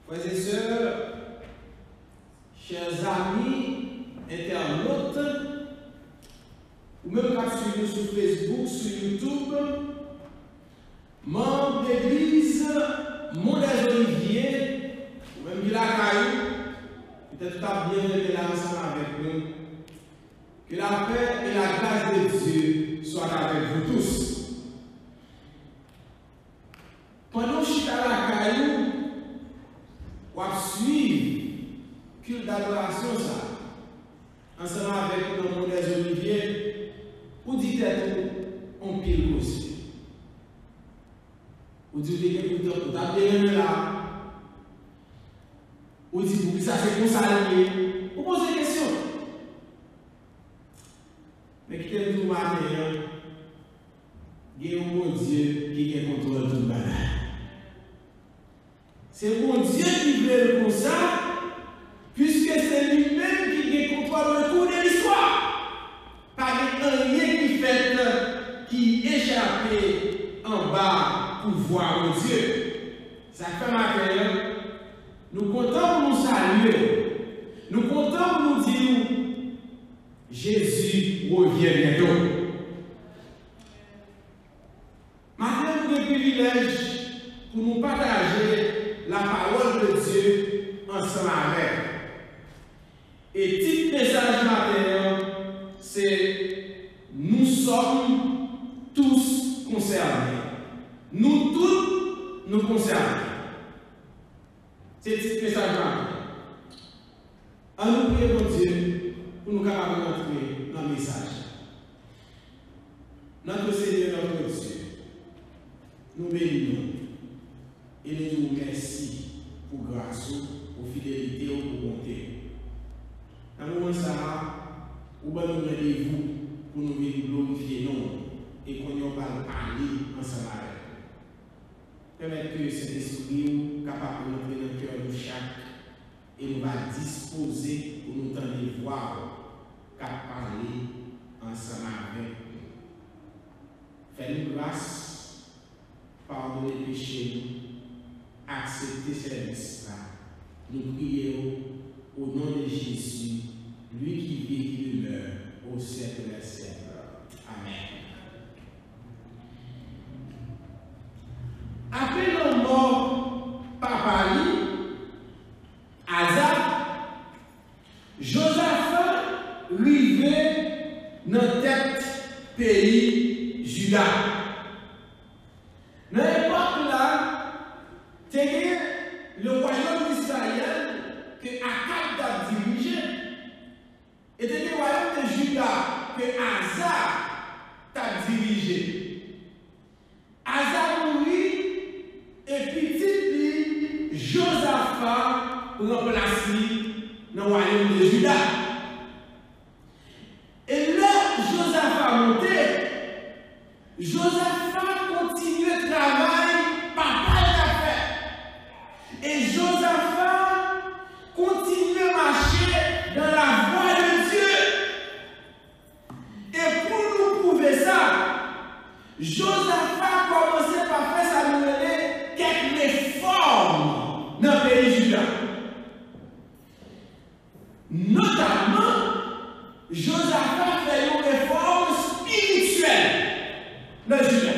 Frères et sœurs, chers amis, internautes, ou même qui suivent sur Facebook, sur YouTube, membres d'église Mondes Olivier, ou même Villa Caillou, peut-être pas bien été là ensemble avec nous. Que la paix et la grâce de Dieu soient avec vous tous. Pendant que je suis à la Caillou, on va suivre le culte d'adoration, ensemble avec nos Mondes Olivier, ou dites-vous, on pile aussi. Ou dites que vous avez là, ou dites que ça c'est consagré, vous posez des questions. Mais qui est tout matin, il y a un bon Dieu qui est contrôle tout le monde. C'est bon Dieu qui veut comme ça, puisque c'est lui-même qui est contrôle le cours de l'histoire. Pas rien qui fait, qui échappe en bas pour voir mon Dieu. Ça fait matin, nous comptons pour nous saluer. Nous comptons pour nous dire Jésus revient bientôt. Maintenant, nous avons le privilège pour nous partager la parole de Dieu ensemble avec. Et petit message matin, c'est nous sommes tous concernés. Nous tous nous concernons. C'est le petit message matin. En nous prier pour Dieu pour nous capables d'entrer dans le message. Notre Seigneur, notre Dieu, nous bénissons et nous disons merci pour grâce, pour fidélité, pour bonté. Dans le moment ça, nous avons rendez-vous pour nous venir glorifier nous et qu'on y va parler ensemble avec. Permettez que cet esprit capable d'entrer dans le cœur de chaque et nous va disposer pour nous tendre voir qu'à parler ensemble avec nous. Fais-nous grâce, pardonnez les péchés, acceptez ce service-là. Nous prions au nom de Jésus, lui qui vit et qui meurt au siècle des siècles. Amen. Après nos morts par Paris, Azar, Josaphat rivait dans tête pays Juda. Dans l'époque là, c'était le royaume d'Israël que Akab a dirigé. Et c'était le royaume de Juda que Azar a dirigé. Azar mourit et petit Josaphat remplacé dans le royaume de Juda. Et là, Josaphat montait, Josaphat continuait le travail par l'a fait. Et Josaphat continuait à marcher dans la voie de Dieu. Et pour nous prouver ça, Josaphat commençait par faire sa nouvelle quelques réformes dans le pays Juda. Notamment, Josaphat fait une réforme spirituelle dans Juda.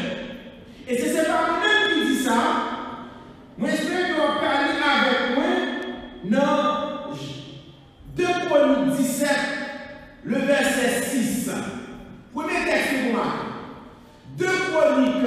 Et c'est pas moi-même qui dis ça. Moi, j'espère que vous parlez avec moi dans 2 Chroniques 17, le verset 6. Premier texte pour moi. 2 Chroniques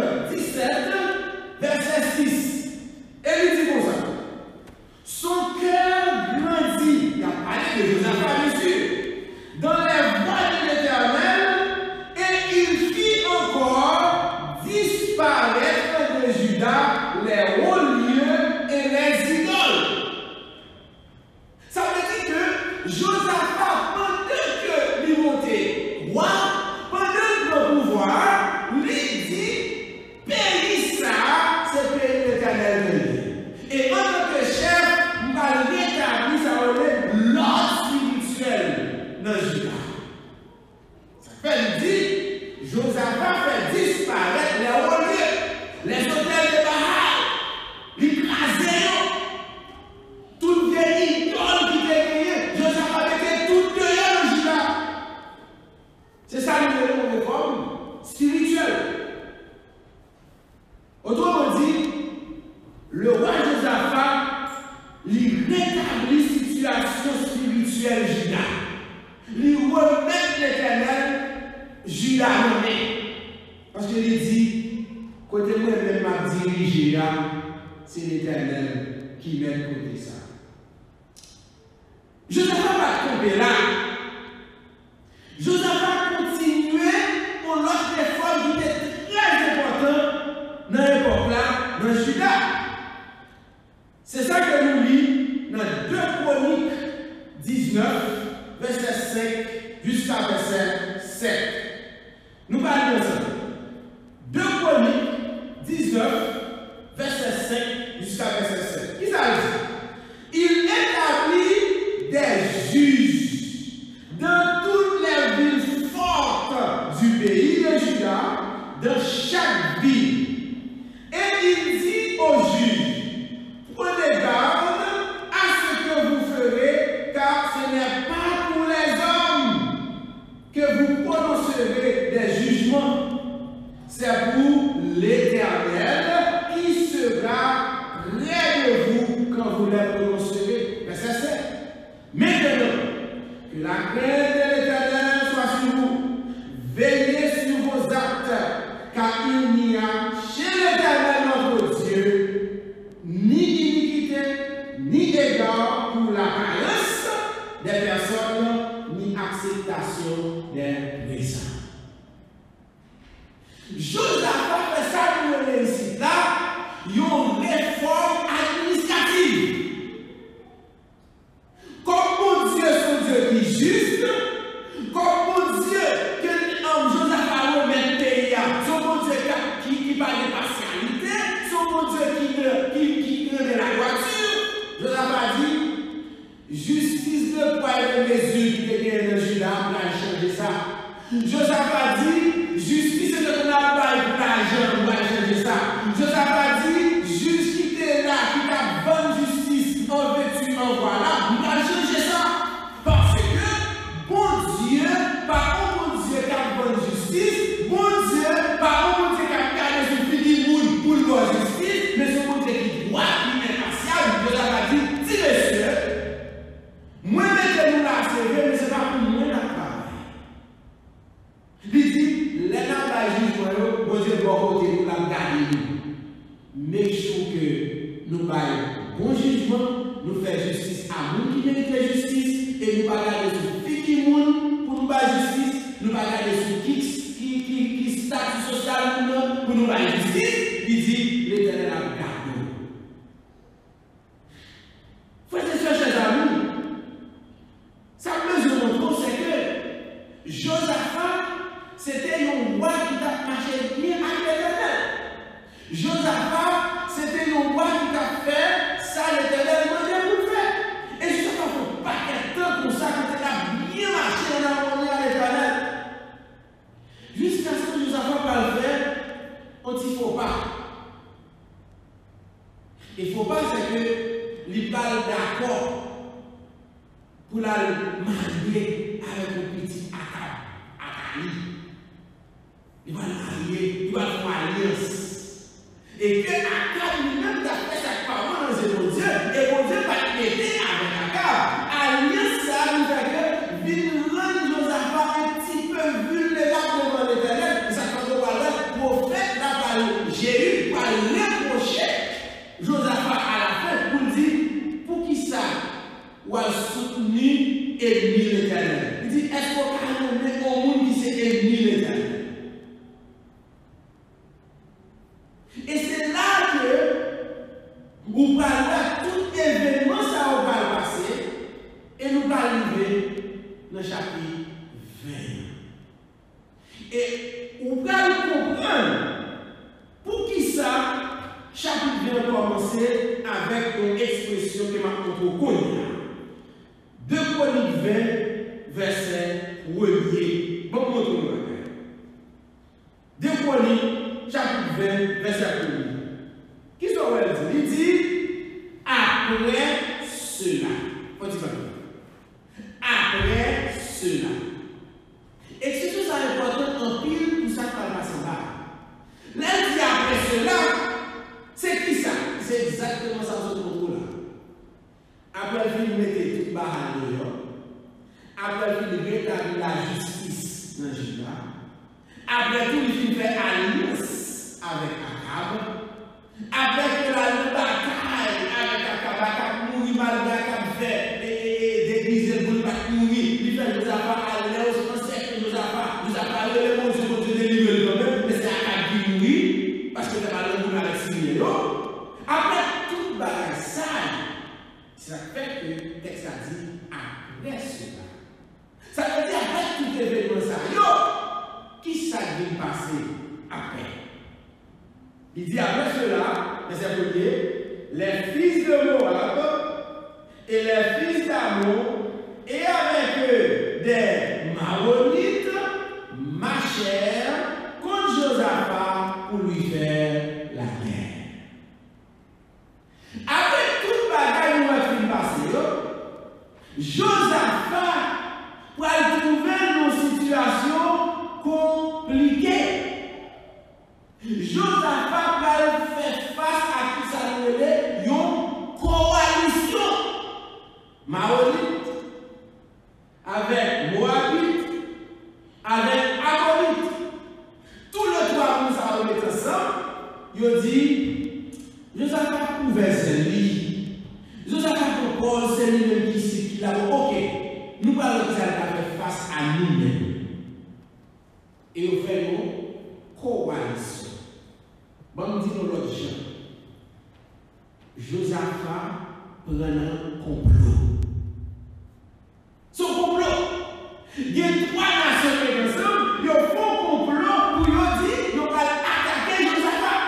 spirituel Judas. Il remet l'Éternel Judas nommé. Parce qu'il dit, côté moi-même m'a dirigé là, c'est l'Éternel qui met côté ça. Josaphat va tomber là. Josaphat continuer pour l'autre réforme qui était très important dans l'époque là, dans Judas. C'est ça que nous lisons dans 2 Chroniques 19, verset 5 jusqu'à verset 7. Nous parlons de ça. 2 Chroniques 19, verset 5 jusqu'à verset 7. Qui ça dit? Il établit des juges dans toutes les villes fortes du pays de Juda, dans chaque ville. Et il dit aux juges, prenez garde à ce que vous ferez, car ce n'est pas pour les hommes que vous prononcerez des jugements. C'est pour l'Éternel qui sera près de vous quand vous les prononcerez. Verset 7. Maintenant, que la crainte de l'Éternel soit sur vous. Veillez sur vos actes, car il n'y a chez l'Éternel notre Dieu ni iniquité, ni égard pour la carence des personnes, ni acceptation des présents. Josaphat fait ça pour le réussite là, une réforme administrative. Comme mon Dieu, son Dieu qui est juste, comme mon Dieu, que Josaphat remet le pays, son mon Dieu qui parle de partialité, son mon Dieu qui crée de la voiture, Josaphat dit, justice de poids et de mesure qui était dans Juda, on a changé ça. Josaphat dit, justice de ton appareil pour l'argent, on va changer ça. Josaphat dit, juge qui était là, qui t'a bonne justice, en vêtu, en voilà, on va changer ça. Parce que, bon Dieu, pas un bon Dieu qui a bonne justice, bon Dieu, pas un bon Dieu qui a gardé son petit monde pour la justice, mais son bon Dieu qui doit, qui est impartial. Josaphat dit, si monsieur, moi, mettez-nous là, c'est vrai, mais ce n'est pas pour moi, là. Il dit, les gens qui jugent, bon Dieu, bon côté, nous l'avons gardé. Make sure que nous faisons bon jugement, nous faisons justice à nous qui méritent la justice, et nous ne pas garder sur qui monde pour nous faire justice, nous ne pas garder sur qui statut social pour nous faire justice. Il dit, l'Éternel a gardé. Frères et sœurs, chers amis, ça mesure mon c'est que Josaphat, c'était un roi qui t'a marché bien avec l'Éternel. Josaphat, c'était un roi qui t'a fait ça, l'Éternel demandait pour le faire. Et Josaphat, il ne faut pas qu'un temps comme ça, quand il a bien marché en harmonie avec l'Éternel. Jusqu'à ce que Josaphat va le faire, on dit qu'il ne faut pas. Il ne faut pas, c'est que l'État est d'accord pour la marier avec un petit Akab. Il va marier, il va faire alliance. Et que Akab lui-même a fait sa parole dans ses bon Dieu, et bon Dieu va aider avec Akab. Alliance, ça nous fait que vient rendre Josaphat un petit peu vulnérable devant l'Éternel. Ça fait que le prophète n'a pas Jéhu va reprocher Josaphat à la fin pour dire pour qui ça ou a soutenu ennemi l'Éternel. Il dit est-ce qu'on a nommé au monde qui s'est ennemi l'Éternel? Et c'est là que vous parlez tout événement ça va passer et nous allons arriver dans le chapitre 20. Et vous allez comprendre pour qui ça, chapitre 20 commencer avec une expression que m'a connue. 2 Chroniques 20, verset 1er. Bon, montre-moi. 2 Chroniques, chapitre 20, verset 1er. Qui sont elle dit? Il dit, après cela. Faut dire après cela. Et c'est tout ça important en pile pour ça qu'on va passer là. Là, il dit après cela, c'est qui ça? C'est exactement ça que je trouve là. Après, il mettait tout bas à dehors. Ça fait que le texte a dit après cela. Ça veut dire après tout événement ça. Qui ça vient passer après? Il dit après cela, verset 1er, les fils de Moab et les fils d'Ammon et avec eux des Maronites marchèrent contre Josaphat pour lui faire la guerre. Avec toute bagaille nous va passer, Josaphat pour trouver nos situations compliquées. Josaphat va faire face à qui ça nous est une coalition. Maolite avec Moabite, avec Ammonite. Tout le trois nous ça remettre ensemble. Il dit Josaphat pouvait se lire. Josaphat propose c'est lui-même qui l'a dit ok. Nous allons faire face à nous-mêmes. Et nous faisons coalition. Bon, nous disons l'autre chose. Josaphat prend un complot. Son complot. Il y a 3 nations qui sont ensemble. Ils font un complot pour dire qu'ils vont attaquer Josaphat.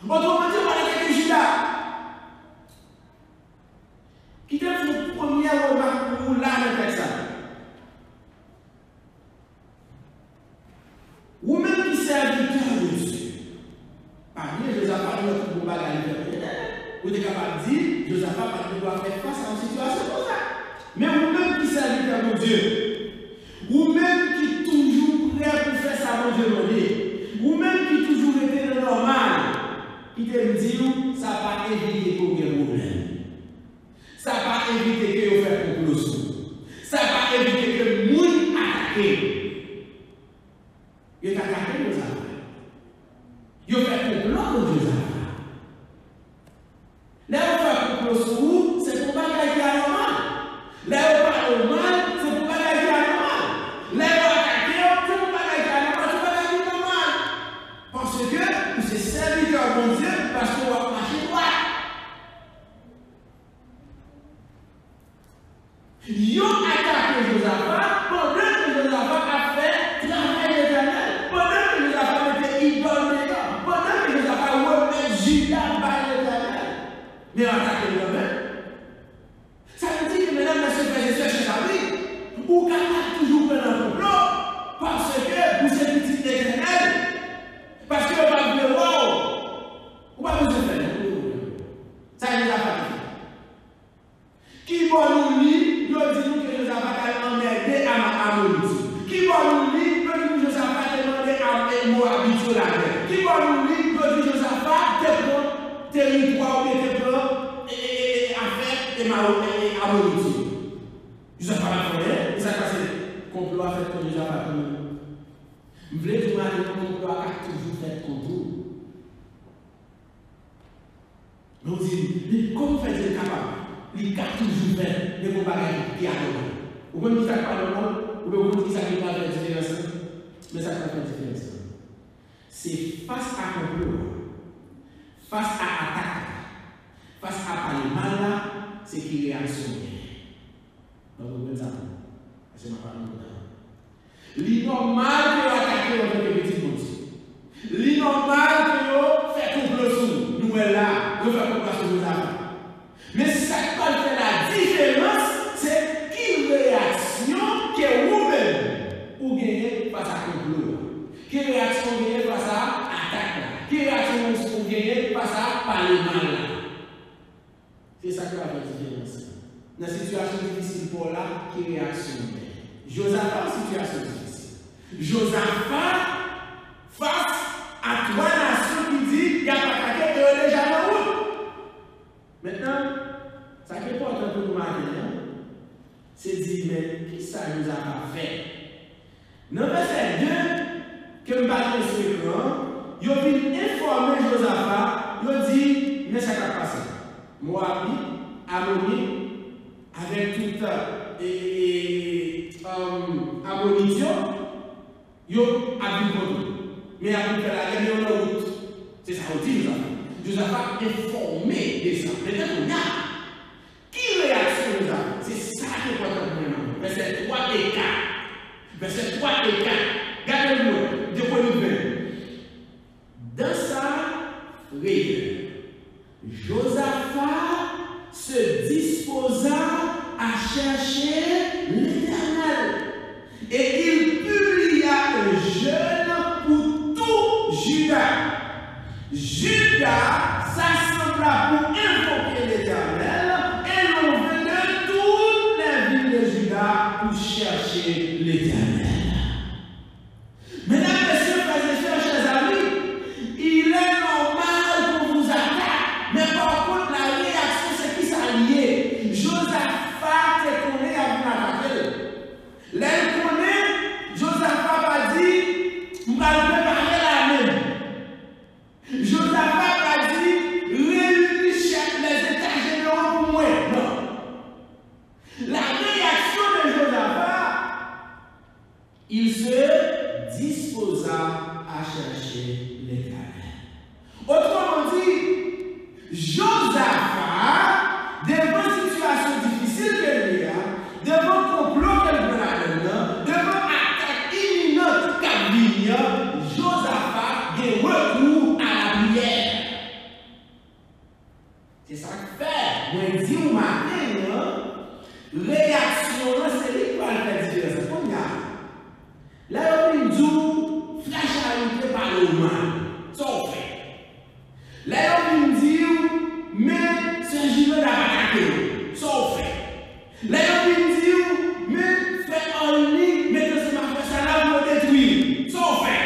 Autrement dit, on va attaquer Juda. Qui est une première remarque pour vous là dans le texte? Vous-même qui serviteur de Dieu, parmi Josaphat, notre combat à vous êtes capable de dire Josaphat doit faire face à une situation comme ça. Mais vous-même qui serviteur de Dieu, vous-même qui toujours prêt pour faire ça, mon Dieu, vous-même qui toujours été normal, qui te dit ça va pas éviter qu'il y ait un problème. Ça va pas éviter que vous fassiez complot. Ça va pas éviter que les gens attaquent. Ils attaquent Josaphat. Ils font complot contre Josaphat. Là, on fait complot sur vous, c'est pour pas qu'il y ait normal. Là, on parle mal, c'est pour pas qu'il y ait normal. Là, on attaque, c'est pour pas qu'il y ait normal, c'est pour pas qu'il y ait normal. Parce que vous êtes serviteur de Dieu, parce que vous avez marché droit. Ils ont attaqué Josaphat pendant que Josaphat a fait travail éternel, pendant que Josaphat était idole, pendant que Josaphat remet Juda par l'éternel. Mais attaqué quand même. Ça veut dire que mesdames, messieurs, frères et sœurs, chers amis, vous capable toujours prendre un complot parce que vous êtes petit éternel. Parce que vous ne pouvez pas voir. Vous ne pouvez pas faire. Ça ne nous a pas fait. Qui va nous lire? Nous disons que Josaphat a emmerdé à Ammonite. Qui va nous lire? Nous disons que Josaphat a demandé à Moabite sur la terre. Qui va nous lire? Nous disons que Josaphat te prend territoire ou te prend affaire et Ammonite. Josaphat a fait, et ça passe. Complot a fait contre Josaphat. Vous voulez dire que le complot a toujours fait contre vous? Nous disons, comment fait-il capable? Il a toujours fait des compagnies qui a donné. Vous comprenez ça pas normal? Vous comprenez ça qui va faire différence? Mais ça va faire différence. C'est face à complot, face à attaque, face à parler mal là, c'est qui réaction. Donc vous comprenez ça? C'est ma parole. L'inormal que vous attaquez votre petit monde. L'inormal que vous faites complot sur nous là, vous faites complot sur nous là. Mais ce qui va faire la différence, c'est quelle réaction que vous-même vous gagnez face à complot. Quelle réaction vous gagnez face à attaque. Quelle réaction vous gagnez face à parler mal. C'est ça qui va faire la différence. Dans une situation difficile pour là, quelle réaction vous gagnez? Josaphat, situation difficile. Josaphat face à 3 nations qui disent qu'il y a pas attaqué et déjà dans route. Maintenant, ça qui est important pour nous maintenant, c'est de dire, mais qui ça nous a pas fait? Dans le verset 2, que je vais sur l'écran, il a informer Josaphat, il a dit, mais ça va passer. Moabite, Ammonite, avec tout Ammonite, il a vu contre. Mais après la guerre, il y a une route. C'est ça qu'on dit, Josaphat. Josaphat informé de ça. Maintenant, on a se disposa à chercher l'Éternel. Et il publia un jeûne pour tout Juda. Juda s'assembla pour invoquer l'Éternel et l'on vint de toutes les villes de Juda pour chercher l'Éternel. Mesdames, messieurs, frères et sœurs, chers amis, il est normal qu'on vous attaque, mais par contre, la réaction, c'est qui s'allier. Josaphat est connu à vous attaquer. L'elle connaît, Josaphat a dit, on va le préparer la même. Josaphat a dit, réunis les états généraux pour moi. Non. La réaction de Josaphat, il se disposa à chercher l'Éternel. Autrement dit, Josaphat, devant une situation difficile qu'il y a, devant complot qu'elle veut là-dedans, devant attaque imminente qu'elle vient, Josaphat a recours à la prière. C'est ça que fait. Moi, je dis au matin, réaction, c'est lui qui va faire différence. Là, on dit, flash à l'unité par le mal. Ça, on fait. Là, on dit, mais c'est un gilet d'attaquer. Ça, on fait. Là, on dit, mais fait en ligne, mais que c'est ma frère, ça là, on détruire. Ça, on fait.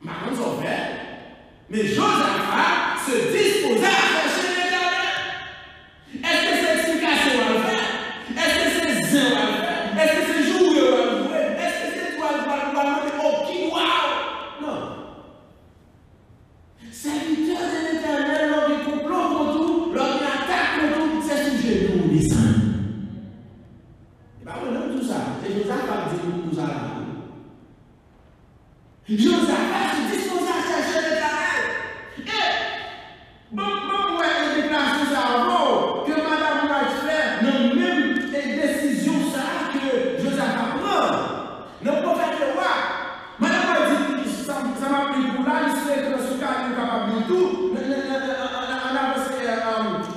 Maintenant, ça, on fait. Mais Josaphat se disposa à chercher l'Éternel. Est-ce que c'est explication à le faire? Est-ce que c'est zin à le faire? Est-ce que c'est jouer à le faire? Est-ce que c'est toi le faire? Qui doit? Non. Serviteur de l'Éternel, lors du complot contre tout, lors d'une attaque contre tout, c'est sous genou, descend. Et bien, on tout ça. C'est Josaphat qui dit tout ça là. Josaphat se dispose à chercher l'Éternel. Et, bon, ouais, il déclare ça avant que Madame White fait dans même décision ça que Josaphat prend. Non, pas faire le roi. Madame White dit, ça m'a pris pour là, il serait que ce cas est capable de tout. On avance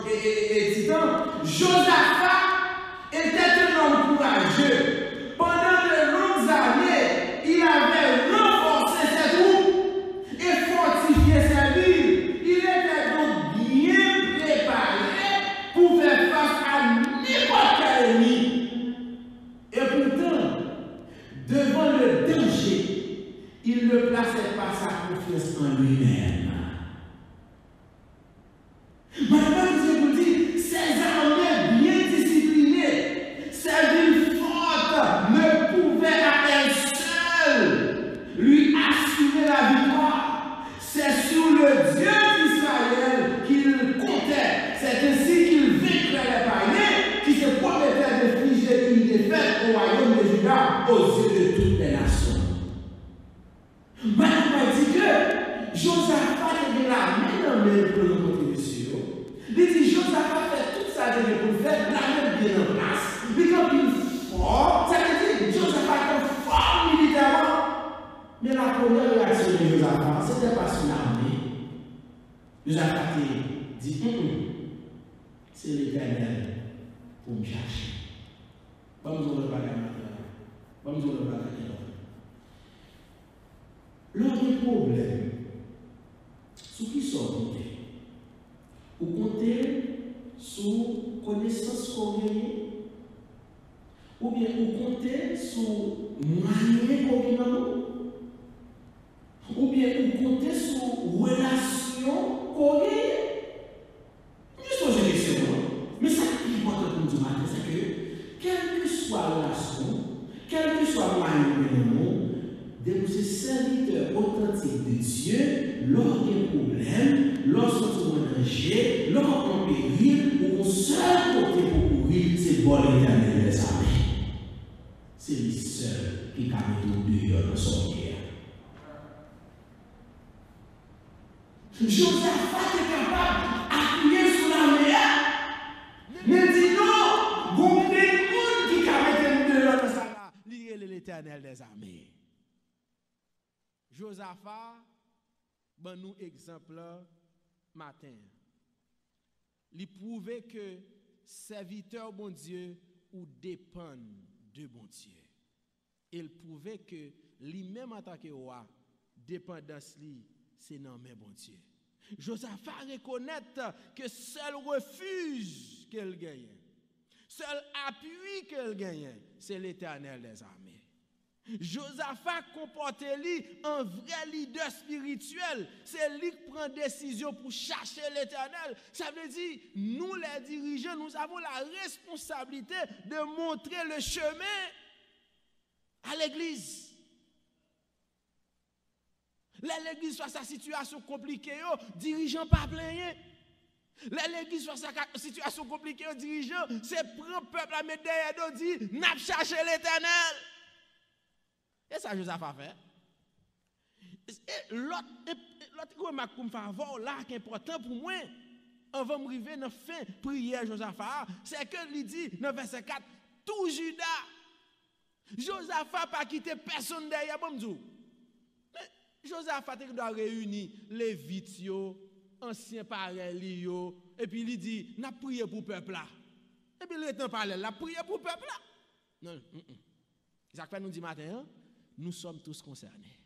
et titan. Josaphat était un homme courageux. Pendant de longues années, il avait renforcé ses troupes et fortifié sa ville. Il était donc bien préparé pour faire face à n'importe quel ennemi. Et pourtant, devant le danger, il ne plaçait pas sa confiance en lui-même. Madame, je vous dis, ces armées bien disciplinées, ces villes fortes ne pouvaient à elles seules lui assurer la victoire. C'est sur le Dieu d'Israël qu'il comptait. C'est ainsi qu'il vaincrait les païens qui se promettaient d'infliger une défaite au royaume de Juda aux yeux de toutes les nations. Madame dit que Josaphat est de la main dans le pour le contribution. Il dit Josaphat fait tout ça pour faire la même bien en place. Mais quand il fort, ça veut dire Josaphat est fort militairement. Mais la première réaction de Josaphat, ce n'était pas sur l'armée. Josaphat dit c'est l'Éternel pour me chercher. Vamos au reparler maintenant. Vamos au reparler. Lors des problèmes, ce qui sont ou compter sur connaissance qu'on gagne, ou bien ou compter sur moyen qu'on gagne, ou bien ou compter sur relation qu'on gagne. Juste aux élections, mais ça qui est important pour nous matin, c'est que quelle que soit la relation, quel que soit moyen qu'on gagne, de ces serviteurs authentiques de Dieu, lors des problèmes, lorsqu'on est en danger, lorsqu'on est en péril, ou on seul côté pour courir, c'est bon l'Éternel des armées. C'est lui seul qui a mis tout dehors dans son guerre. Josaphat est capable d'appuyer sur la mer, mais dit non, vous avez des gens qui a mis tout dehors dans sa guerre. Lié l'Éternel des armées. Josaphat, ben nous exemple matin. il prouve que serviteur bon Dieu ou dépend de bon Dieu. Il prouve que lui-même en tant que roi, dépendance li, c'est non mais bon Dieu. Josaphat reconnaît que seul refuge qu'elle gagne, seul appui qu'elle gagne, c'est l'Éternel des armées. Josaphat comporte-lui un vrai leader spirituel. C'est lui qui prend décision pour chercher l'Éternel. Ça veut dire, nous les dirigeants, nous avons la responsabilité de montrer le chemin à l'église. L'église soit sa situation compliquée, dirigeant pas plein. L'église soit sa situation compliquée, dirigeant, c'est prendre peuple à mettre derrière nous, dire, n'a pas cherché l'Éternel. Et ça, Josaphat fait. L'autre remarque pour me faire voir là, qui est important pour moi, avant de m'arriver dans la fin prière Josaphat, c'est que il dit dans verset 4, tout Juda, Josaphat n'a pas quitté personne derrière. Josaphat doit réunir les Lévites, anciens parents, et puis il dit, n'a prié pour le peuple là. Et puis le temps parle, la prié pour le peuple là. Non, ça fait nous dit matin, nous sommes tous concernés.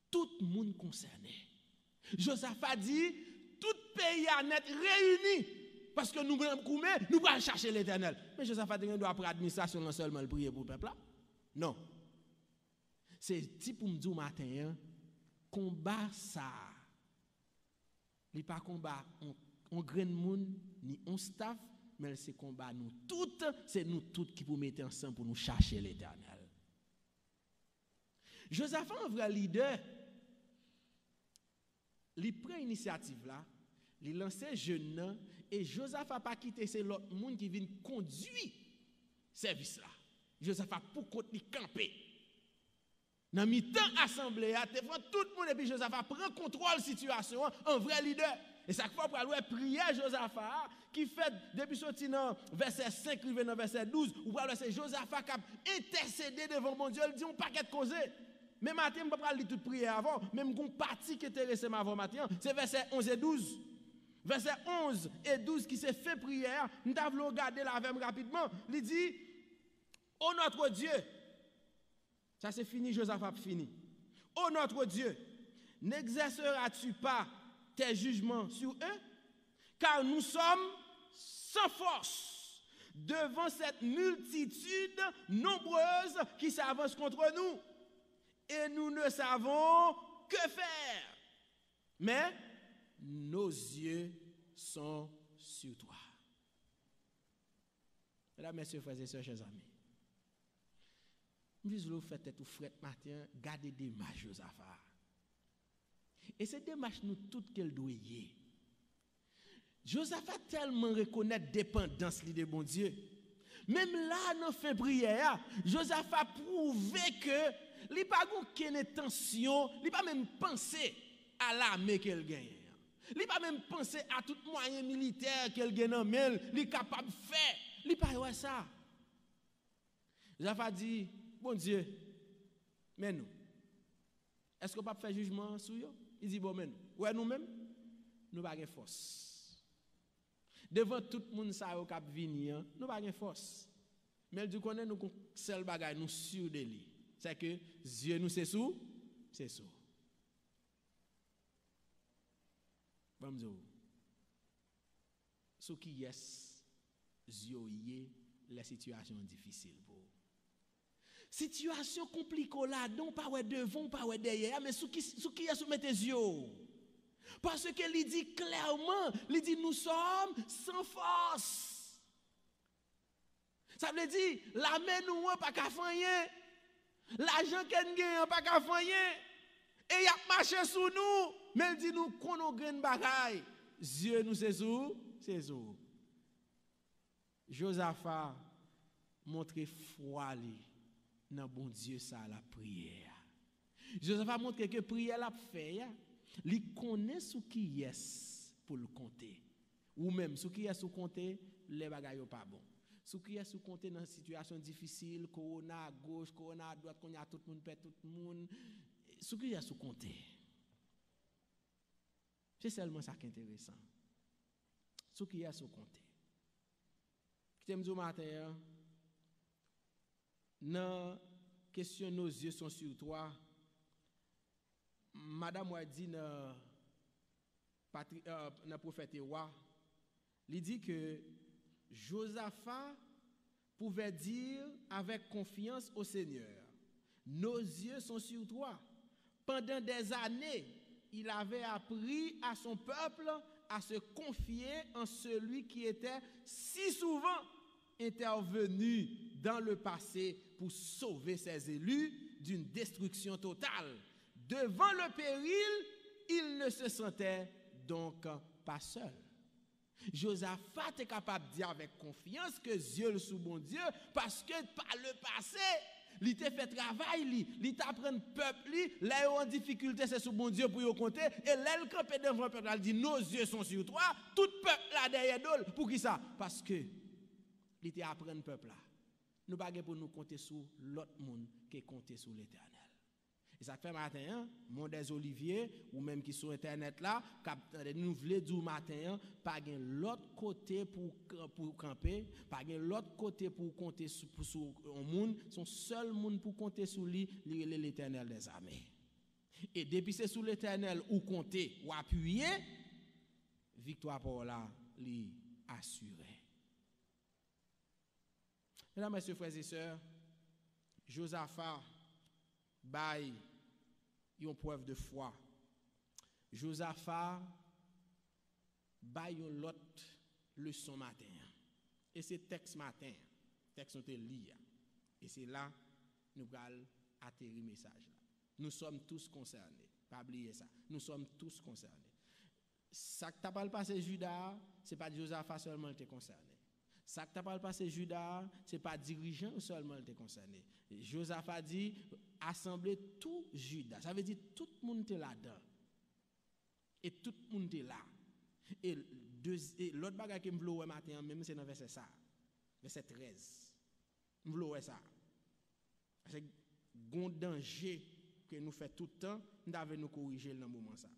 Tout le monde concerné. Josaphat dit, tout pays a net réuni. Parce que nous allons chercher l'Éternel. Mais Josaphat doit après l'administration non seulement le prier pour le peuple là. Non. C'est petit pour me dire matin, combat ça. Il n'est pas combat on grain monde ni on staff, mais c'est combat nous toutes, c'est nous toutes qui pour mettre ensemble pour nous chercher l'Éternel. Josaphat, un vrai leader, il prend l'initiative là, il lance jeune et Josaphat pas quitté c'est l'autre monde qui vient conduire service là. Josaphat pour côté camper. Dans mi-temps assemblée, devant tout le monde et puis Josaphat prend contrôle de la situation, un vrai leader. Et ça fois pour aller prier Josaphat qui fait depuis sorti dans verset 5 arrivé dans verset 12 ou alors c'est Josaphat qui a intercédé devant mon Dieu, il dit on paquet de causer. Même matin, je ne peux pas lire toute prière avant. Même une partie qui intéresse avant matin, c'est verset 11 et 12. Verset 11 et 12 qui s'est fait prière. Nous devons regarder la même rapidement. Il dit, ô notre Dieu, ça c'est fini, Josaphat fini. Ô notre Dieu, n'exerceras-tu pas tes jugements sur eux? Car nous sommes sans force devant cette multitude nombreuse qui s'avance contre nous. Et nous ne savons que faire. Mais nos yeux sont sur toi. Mesdames, messieurs, frères et sœurs, chers amis. Nous vous faites tout fret matin, gardez des marches Josaphat. Et c'est des marches nous toutes qu'elle doit y. Josaphat tellement reconnaît dépendance de bon Dieu. Même là, dans fin prière, Josaphat prouve que il n'a pas aucune intention, il n'a pas même pensé à l'armée qu'elle gagne. Il n'a pas même pensé à tout moyen militaire qu'elle gagne, mais il est capable de faire. Il n'a pas ouais ça. Josaphat dit, bon Dieu, mais nous, est-ce qu'on ne peut pas faire jugement sur eux? Il dit, bon, mais nous, ouais, nous-mêmes, nous n'avons pas de force. Devant tout le monde, ça a venir, nous n'avons pas de force. Mais il dit qu'on est nous seul bagage, nous sur de lui. C'est que Dieu nous c'est sous, c'est sous. Vamos dire, ce qui est, Dieu y les situations difficiles pour. Situation compliquée là, donc pas ouais devant, pas ouais derrière, mais ce qui est sous mettez yeux. Parce que il dit clairement, il dit nous sommes sans force. Ça veut dire la main nous pas qu'à faire. L'argent qu'on gagne, pas qu'à faire. Et il a marché sous nous. Mais il dit nous qu'on a une bagaille. Dieu nous c'est sous, c'est sous. Josaphat montre foi dans bon Dieu ça la prière. Josaphat montre que prière l'a fait. Il connaît ce qui est pour le compter. Ou même ce qui est sous compter, les bagailles pas bon. Ce qui est sous compter dans une situation difficile, corona à gauche, corona à droite, qu'on a tout le monde perd tout le monde. Ce qui est sous compter. C'est seulement ça qui est intéressant. ce qui est sous compter. Je me dis matin, non, question nos yeux sont sur toi. Madame a dit dans le prophète Ewa, il dit que Josaphat pouvait dire avec confiance au Seigneur, nos yeux sont sur toi. Pendant des années, il avait appris à son peuple à se confier en celui qui était si souvent intervenu dans le passé pour sauver ses élus d'une destruction totale. Devant le péril, il ne se sentait donc pas seul. Josaphat est capable de dire avec confiance que Dieu est sous bon Dieu parce que par le passé, il t'a fait travail, il t'a appris peuple, là en difficulté, c'est sous bon Dieu pour y compter. Et là, le campé devant le peuple, il dit, nos yeux sont sur toi, tout peuple là derrière nous. Pour qui ça? Parce que il t'a appris le peuple là. Nous ne pouvons pas pour nous compter sur l'autre monde qui compter sur l'Éternel. Et ça fait matin, mon des Oliviers, ou même qui sont internet là, nous voulons dire matin, pas l'autre côté pour camper, pas l'autre côté pour compter sur un monde, son seul monde pour compter sur lui, l'Éternel des armées. Et depuis c'est sur l'Éternel ou compter ou appuyer, victoire pour là, lui assurée. Mesdames, messieurs, frères et sœurs, Josaphat baille une preuve de foi. Josaphat baille une autre leçon matin. Et c'est texte matin, texte nous te lire. Et c'est là nous allons atterrir le message là. Nous sommes tous concernés. Pas oublier ça. Nous sommes tous concernés. Ça que t'as pas le passé Judas, c'est pas Josaphat seulement qui est concerné. Ça que tu as pas le passé Judas, ce n'est pas dirigeant seulement qui est concerné. Josaphat dit, assembler tout Judas. Ça veut dire tout le monde est là-dedans. Et tout le monde est là. Et l'autre bagage que je veux matin, même c'est dans verset ça. Verset 13. Je veux ça. C'est un danger que nous faisons tout le temps, nous devons nous corriger dans le moment ça.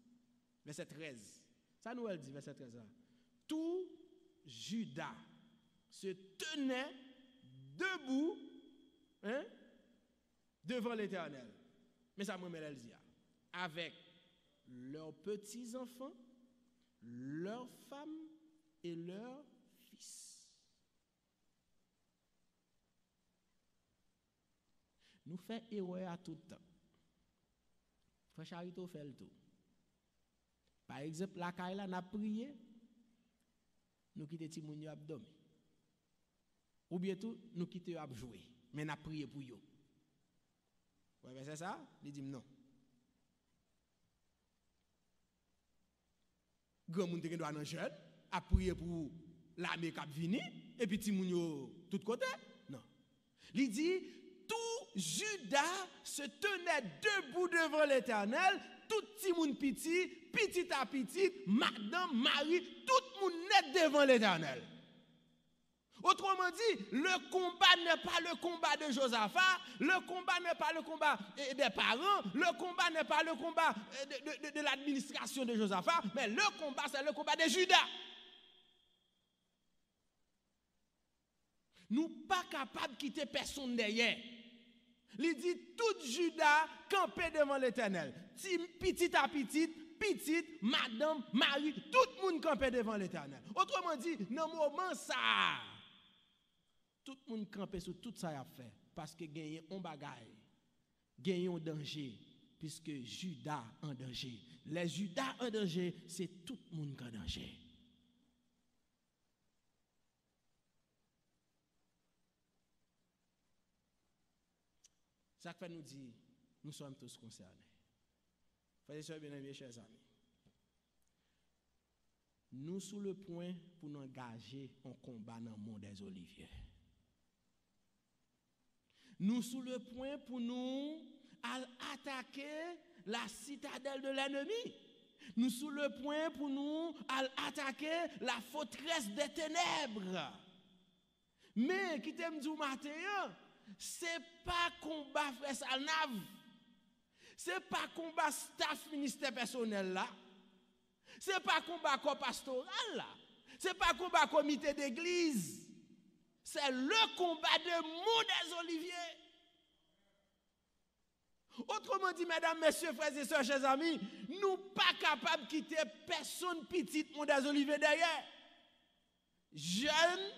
Verset 13. Ça nous dit, verset 13 là. Tout Judas se tenait debout devant l'Éternel. Mais ça me met elle dit avec leurs petits-enfants, leurs femmes et leurs fils. Nous faisons erreur à tout le temps. Frère Charito fait le tout. Par exemple, la Kaila n'a prié, nous quittons Timounio abdomen. Ou bien tout, nous quittons à jouer, mais nous avons prié pour eux. Oui, mais c'est ça? Il dit non. Grand monde qui doit dans jeune, a prié pour l'armée qui a venu, et puis Timounio tout côté. Non. Il dit, tout Judas se tenait debout devant l'Éternel, tout Timoun petit à petit, madame, Marie, tout le monde net devant l'Éternel. Autrement dit, le combat n'est pas le combat de Josaphat, le combat n'est pas le combat des parents, le combat n'est pas le combat de l'administration de Josaphat, mais le combat, c'est le combat de Judas. Nous ne sommes pas capables de quitter personne derrière. Il dit tout Judas campé devant l'Éternel. Petit à petit, petite, madame, Marie, tout le monde campé devant l'Éternel. Autrement dit, dans le moment ça, tout le monde campé sur tout ça a fait. Parce que gagner un bagaille, gagner un danger, puisque Judas en danger. Les Judas en danger, c'est tout le monde qui en danger. Ça fait nous dire, nous sommes tous concernés. Frères et sœurs bien-aimés, chers amis, nous sommes sur le point pour nous engager en combat dans le monde des Oliviers. Nous sommes sur le point pour nous attaquer la citadelle de l'ennemi. Nous sommes sur le point pour nous attaquer la forteresse des ténèbres. Mais, qui t'aime du matin, c'est pas combat frère Salnav. C'est pas combat staff ministère personnel là. C'est pas combat corps pastoral là. Ce n'est pas un combat comité d'église. C'est le combat de Mont des Oliviers. Autrement dit, mesdames, messieurs, frères et sœurs, chers amis, nous ne sommes pas capables de quitter personne petite Mont des Oliviers derrière. Jeunes,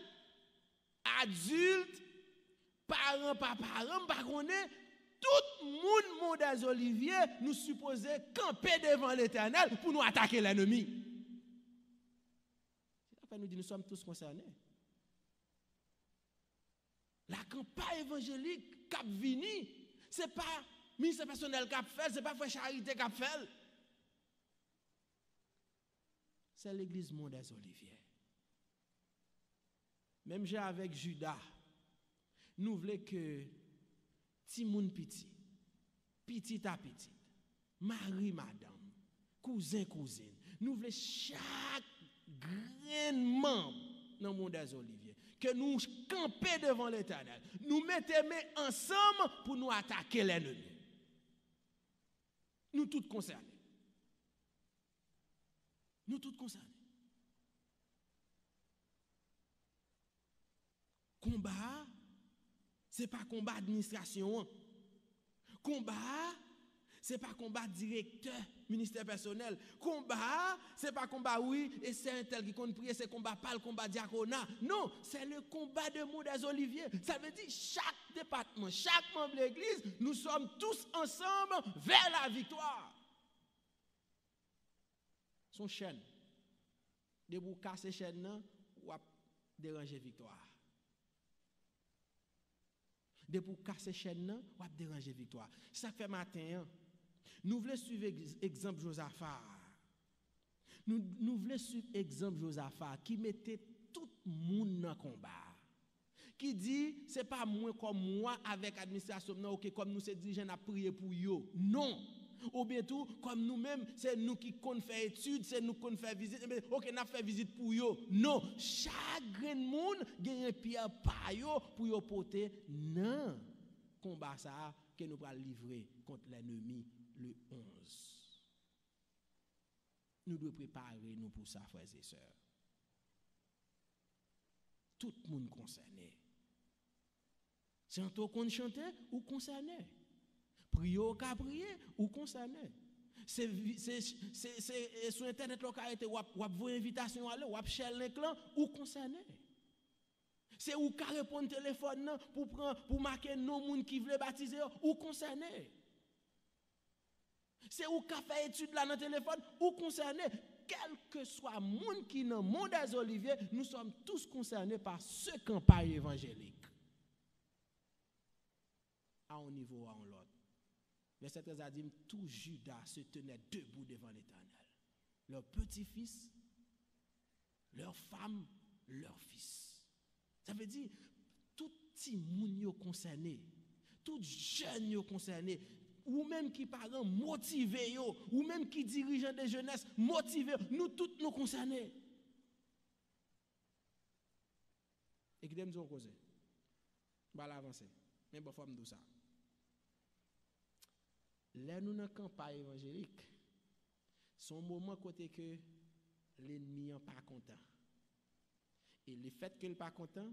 adultes, parents, pas parents, pas connaît, tout le monde Mont des Oliviers nous supposons camper devant l'Éternel pour nous attaquer l'ennemi. Après, nous dit, nous sommes tous concernés. La campagne évangélique Cap Vini, ce n'est pas ministère personnel Cap fait, ce n'est pas Frère Charité Cap fait. C'est l'église Mont des Oliviers. Même j'ai avec Judas, nous voulons que Timoun petit, petit à petit, mari, madame, cousin, cousine, nous voulons chaque grand membre dans le Mont des Oliviers, que nous campions devant l'Éternel, nous mettons ensemble pour nous attaquer l'ennemi. Nous tous concernés. Nous tous concernés. Combat, ce n'est pas combat d'administration. Combat, ce n'est pas combat directeur, ministère personnel. Combat, ce n'est pas combat, oui, et c'est un tel qui compte prier, c'est combat pas le combat diaconat. Non, c'est le combat de Mont des Oliviers. Ça veut dire chaque département, chaque membre de l'église, nous sommes tous ensemble vers la victoire. Son chaîne. De vous casser chaîne, ou à déranger victoire. De pour casser chaîne, ou à déranger victoire. Ça fait matin, nous voulons suivre exemple Josaphat. Nous voulons suivre exemple Josaphat qui mettait tout le monde dans le combat. Qui dit, ce n'est pas moi comme moi avec l'administration, non, ok, comme nous, ces dirigeants, à prier pour eux. Non. Ou bien tout, comme nous-mêmes, c'est nous qui comptons faire études, c'est nous qui comptons faire visite. Ok, nous fait visite pour eux. Non. Chaque monde gagne un pierre par eux pour y porter. Non. Combat ça que nous allons livrer contre l'ennemi le 11. Nous devons préparer nous pour ça, frères et sœurs. Tout le monde concerné. Chanter qu'on chante ou concerné. Prier ou qu'à prier ou concerné. C'est sur internet localité ou vous invitation aller ou chercher les clans ou concerné. C'est ou qu'à répondre téléphone pour marquer non monde qui veut baptiser ou concerné. C'est ou qu'à faire étude là dans le téléphone ou concerné. Quel que soit le monde qui est dans le Mont des Oliviers, nous sommes tous concernés par ce campagne évangélique. À un niveau ou à un autre. Verset 13 a dit, tout Judas se tenait debout devant l'Éternel. Leurs petits-fils, leurs femmes, leurs fils. Ça veut dire, tout petit monde concerné, tout jeune concerné, ou même qui parents motivés, ou même qui dirigeants de jeunesse motivés, nous tous nous concernés. Et qui d'aime nous causer. On va l'avancer. Mais bon, il faut me dire ça. Là, nous dans la campagne évangélique, c'est un moment côté que l'ennemi n'est pas content. Et le fait qu'il n'est pas content,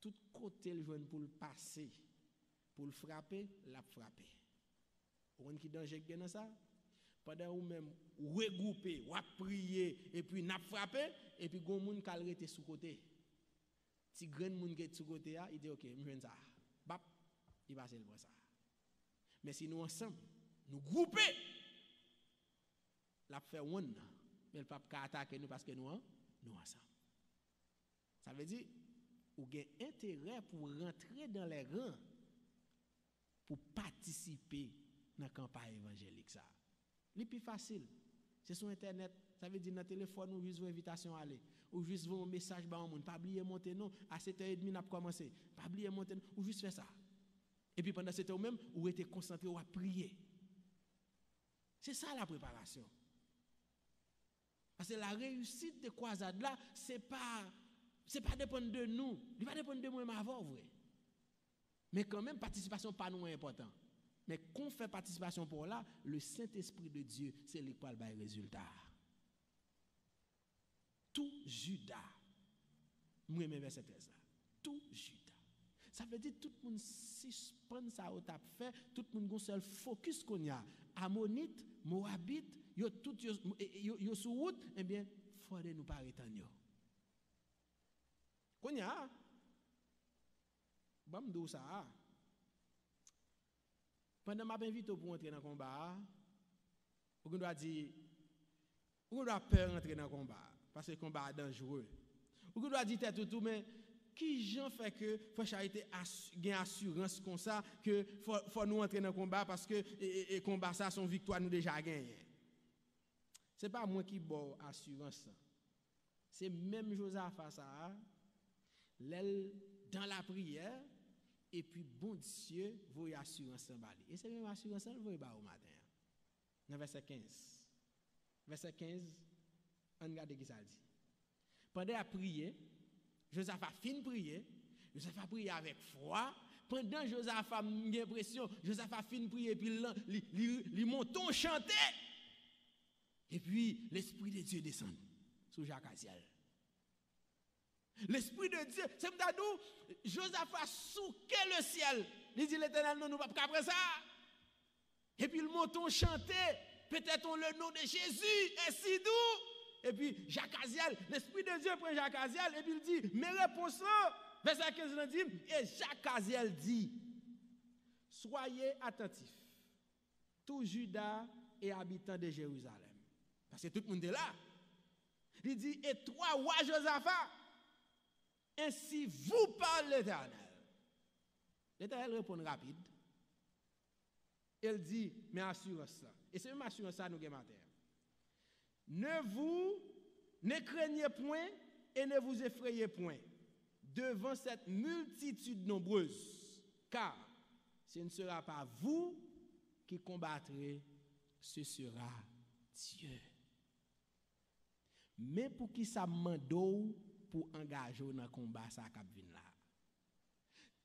tout côté le jeune pour le passer, pour le frapper, l'a frappé. On qui danger dans ça? Pendant ou même regrouper, ou prier, et puis n'a frappé, et puis gon moun kal rete sous côté. Si grand moun qui est sous côté, il dit ok, je viens ça. Bap, il va se le voir ça. Mais si nous ensemble, nous grouper, la fait one, mais le pape attaquer nous parce que nous ensemble. Ça veut dire, vous avez intérêt pour rentrer dans les rangs, pour participer dans la campagne évangélique. Ça. Le plus facile, c'est sur Internet. Ça veut dire dans le téléphone, ou juste une invitation à aller. Ou juste un message par un monde. Pas oublier monter non. À 7h30, nous avons commencé. Pas oublier monter non. Ou juste faire ça. Et puis pendant cette heure même, vous êtes concentré à prier. C'est ça la préparation. Parce que la réussite de croisade là, c'est pas dépendre de nous. Il va dépendre de moi mais avant vrai. Mais quand même participation pas nous important. Mais qu'on fait participation pour là, le Saint-Esprit de Dieu, c'est lui qui va le résultat. tout Judas. Moi, mes verset 13 là. Tout Judas. Ça veut dire tout le monde suspend ça au tap fait, tout le monde a un seul focus qu'on y a. Ammonite, Moabite, yo tout yo sous route, eh bien, faudrait nous pas arrêter yo. Qu'on y a. Bon m'dou ça. Pendant m'a invité pour entrer dans le combat, on doit dire on doit peur entrer dans le combat parce que le combat est dangereux. On doit dire tout mais qui j'en fait que faut charité gain assurance comme ça que faut nous entrer dans le combat parce que et combat ça son victoire nous déjà gagné. C'est pas moi qui bon assurance. C'est même Josaphat ça dans la prière et puis bon Dieu vous assurance en bali. Et c'est même assurance vous voyez au matin. Dans verset 15. Verset 15 on regarde qui ça dit. Pendant la prière Josaphat fin prier, Josaphat prier avec foi. Pendant Josaphat a l'impression, Josaphat fin prier puis il monton chanter. Et puis l'esprit de Dieu descend sur Jacques Aziel. L'esprit de Dieu, c'est m'dadou Josaphat souqué le ciel. Il dit l'Éternel non nous pas après ça. Et puis le monton chanter, peut-être on le nom de Jésus, ainsi doux. Et puis, Jacques Aziel, l'Esprit de Dieu prend Jacques Aziel, et puis il dit, mes réponses, verset 15, il dit, et Jacques Aziel dit, soyez attentifs, tout Juda et habitants de Jérusalem. Parce que tout le monde est là. Il dit, et toi, roi Josaphat, ainsi vous parle l'Éternel. L'Éternel répond rapide. Il dit, mais assurance ça. Et c'est même assurance ça nous avons matin. Ne craignez point et ne vous effrayez point devant cette multitude nombreuse, car ce ne sera pas vous qui combattrez, ce sera Dieu. Mais pour qui ça mando pour engager dans le combat ça cap vinn là.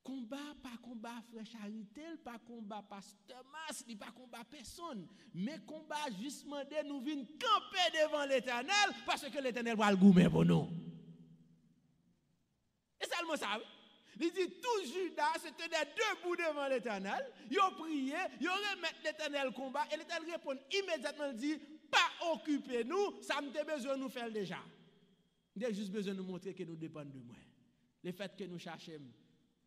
Combat pas combat frère Charité, pas combat pasteur Mas, ni pas combat personne, mais combat justement de nous vinn camper devant l'Éternel parce que l'Éternel va le goumer pour nous. Et seulement ça. Il dit tout Judas se tenait debout devant l'Éternel, ils ont prié, ils ont remis l'Éternel combat et l'Éternel répond immédiatement, il dit pas occuper nous, ça me besoin de nous faire déjà. Il a juste besoin de nous montrer que nous dépendons de moi. Le fait que nous cherchons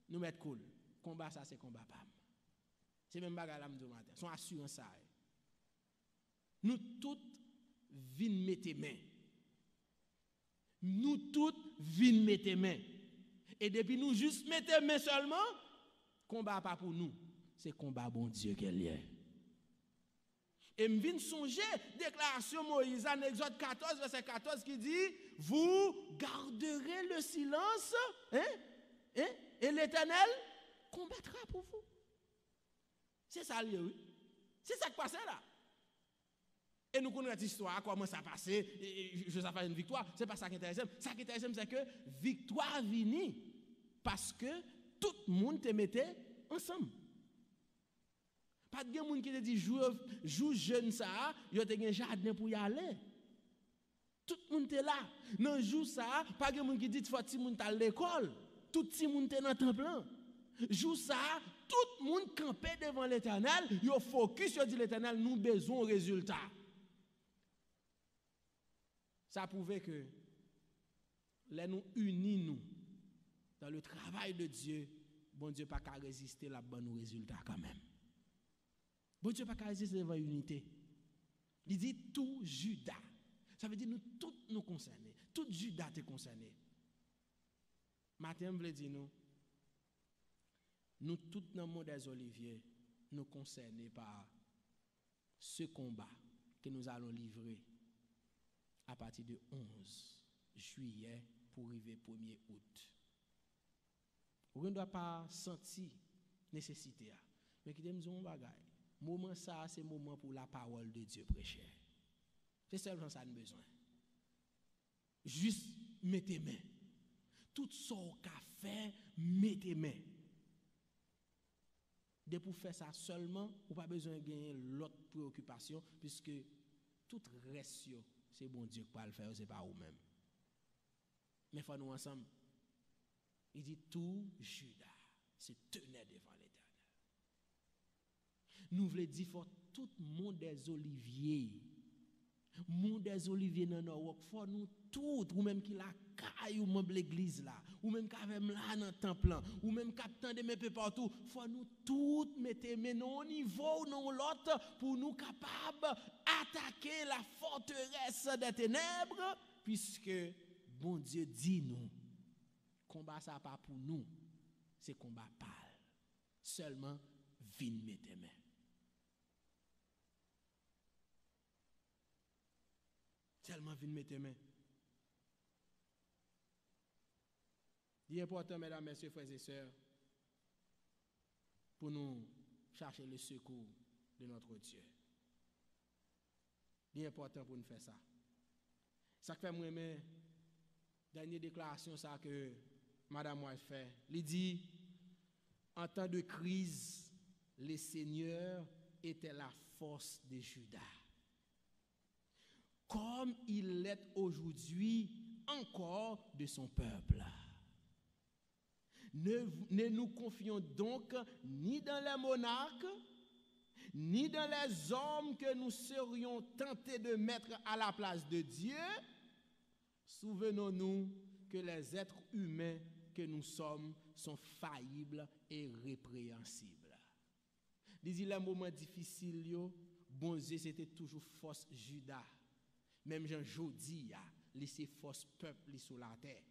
nous mettre cool. Combat ça c'est combat pas. C'est même bagarre là me matin. Son assurance ça. Nous toutes vinn mettre main. Nous toutes vinn mettre main. Et depuis nous juste mettre main seulement, combat pas pour nous, c'est combat bon Dieu qu'elle est. Et me vinn songer déclaration Moïse en Exode 14 verset 14 qui dit vous garderez le silence et l'Éternel combattra pour vous. C'est ça, oui. C'est ça qui passe là. Et nous connaissons cette histoire, comment ça passe. Josaphat a une victoire. Ce n'est pas ça qui est intéressant. Ça qui est intéressant, c'est que victoire vini parce que tout le monde te mettait ensemble. Pas de monde qui te dit joue jeune ça, il y a un jardin pour y aller. Tout le monde est là. Dans le jour ça, pas de monde qui dit faut que tout le monde à l'école. Tout le monde est dans le temple. Jour ça, tout le monde campait devant l'Éternel, il focus sur l'Éternel, nous besoin de résultat. Ça prouve que les nous unis nous dans le travail de Dieu, bon Dieu pas qu'à résister la bonne résultat quand même. Bon Dieu pas qu'à résister devant l'unité. Il dit tout Judas. Ça veut dire nous tous nous concernés, tout Judas est concerné. Matin, je veux dire nous tous dans le monde des Oliviers, nous concernés par ce combat que nous allons livrer à partir du 11 juillet pour arriver 1er août. On ne doit pas sentir nécessité. Mais qui dit un bagage. Moment ça, c'est moment pour la parole de Dieu prêcher. C'est seulement ça nous besoin. Juste mettez main. Tout ce qu'a fait, mettez main. De pour faire ça seulement, ou pas besoin de gagner l'autre préoccupation, puisque tout reste, c'est bon Dieu qui va le faire, c'est pas vous-même. Mais il faut nous ensemble. Il dit tout Juda se tenait devant l'Éternel. Nous voulons dire faut tout le monde des oliviers. Monde des oliviers dans nos faut nous tout ou même qui la caille ou même l'église là ou même qui avait là dans le temple ou même qui attendait mes peu partout faut nous tout mettre mais non au niveau non l'autre pour nous capables attaquer la forteresse des ténèbres puisque bon Dieu dit nous combat ça pas pour nous c'est combat pâle seulement vinn mettre main. Seulement vinn mettre main. Il est important, mesdames, messieurs, frères et sœurs, pour nous chercher le secours de notre Dieu. Il est important pour nous faire ça. Ça fait moi aimer dernière déclaration ça que madame a fait. Il dit en temps de crise, le Seigneur était la force de Juda. Comme il l'est aujourd'hui encore de son peuple. Ne nous confions donc ni dans les monarques, ni dans les hommes que nous serions tentés de mettre à la place de Dieu. Souvenons-nous que les êtres humains que nous sommes sont faillibles et répréhensibles. D'ici les moments difficiles, bon Dieu, c'était toujours force Juda. Même Jean Jodi a laissé force peuple sur la terre.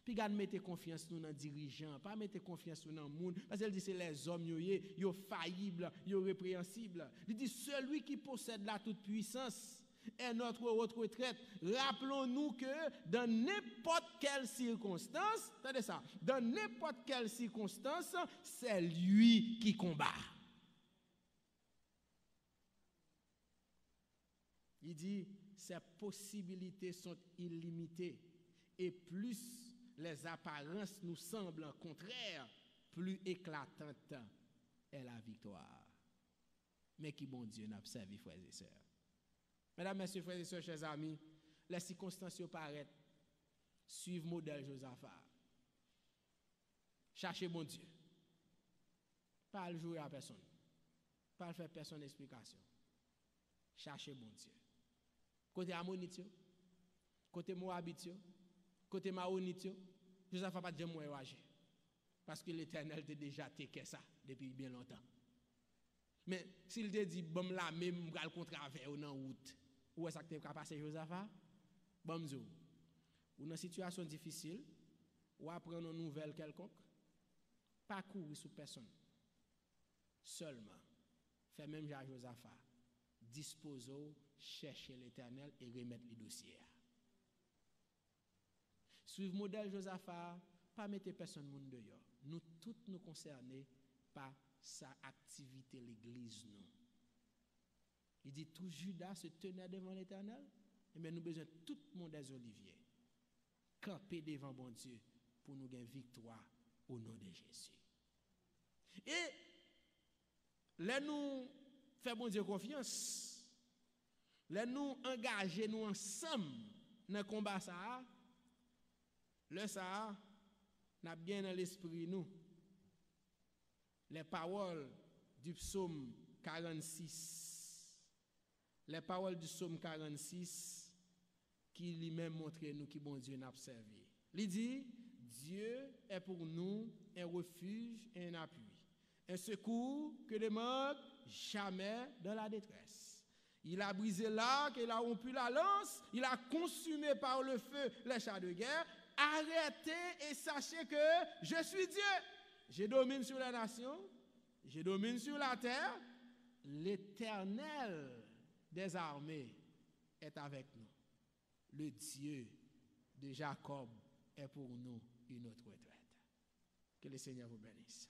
Puis garde mettez confiance dans les dirigeants, pas mettez confiance dans le monde parce qu'elle dit c'est les hommes yo faillibles, yo répréhensibles. Il dit celui qui possède la toute puissance est notre retraite. Rappelons-nous que dans n'importe quelle circonstance, attendez ça, dans n'importe quelle circonstance, c'est lui qui combat. Il dit ses possibilités sont illimitées et plus les apparences nous semblent contraires, plus éclatante est la victoire. Mais qui bon Dieu n'a pas servi, frères et sœurs. Mesdames, messieurs, frères et sœurs, chers amis, les circonstances paraissent. Suivez modèle Josaphat. Cherchez bon Dieu. Pas le jouer à personne. Pas le faire personne d'explication. Cherchez bon Dieu. Côté Ammonite, côté Moabite, côté Maonite, Josaphat pas de jamais voyager. Parce que l'Éternel t'a déjà téqué ça depuis bien longtemps. Mais s'il te dit, bon, là, même, je vais le contraire ou dans route, où est-ce que tu as passé Josaphat? Bon, ou dans une situation difficile, ou apprendre une nouvelle quelconque, pas courir sur personne. Seulement, fait même Jean Josaphat, disposons, chercher l'Éternel et remettre les dossiers. Suivre modèle Josaphat, pas mettre personne monde dehors. Nous tous nous concernés par sa activité l'église nous. Il dit tout Judas se tenait devant l'Éternel, mais nous besoin tout le monde des oliviers camper devant bon Dieu pour nous gagner victoire au nom de Jésus. Et là nous fait bon Dieu confiance. Là nous engager nous ensemble dans le combat ça. Le ça n'a bien dans l'esprit nous les paroles du psaume 46. Les paroles du psaume 46 qui lui-même montre nous qui bon Dieu n'a servi. Il dit Dieu est pour nous un refuge et un appui, un secours que ne manque jamais dans la détresse. Il a brisé l'arc, il a rompu la lance, il a consumé par le feu les chars de guerre. Arrêtez et sachez que je suis Dieu. Je domine sur les nations, je domine sur la terre. L'Éternel des armées est avec nous. Le Dieu de Jacob est pour nous une autre retraite. Que le Seigneur vous bénisse.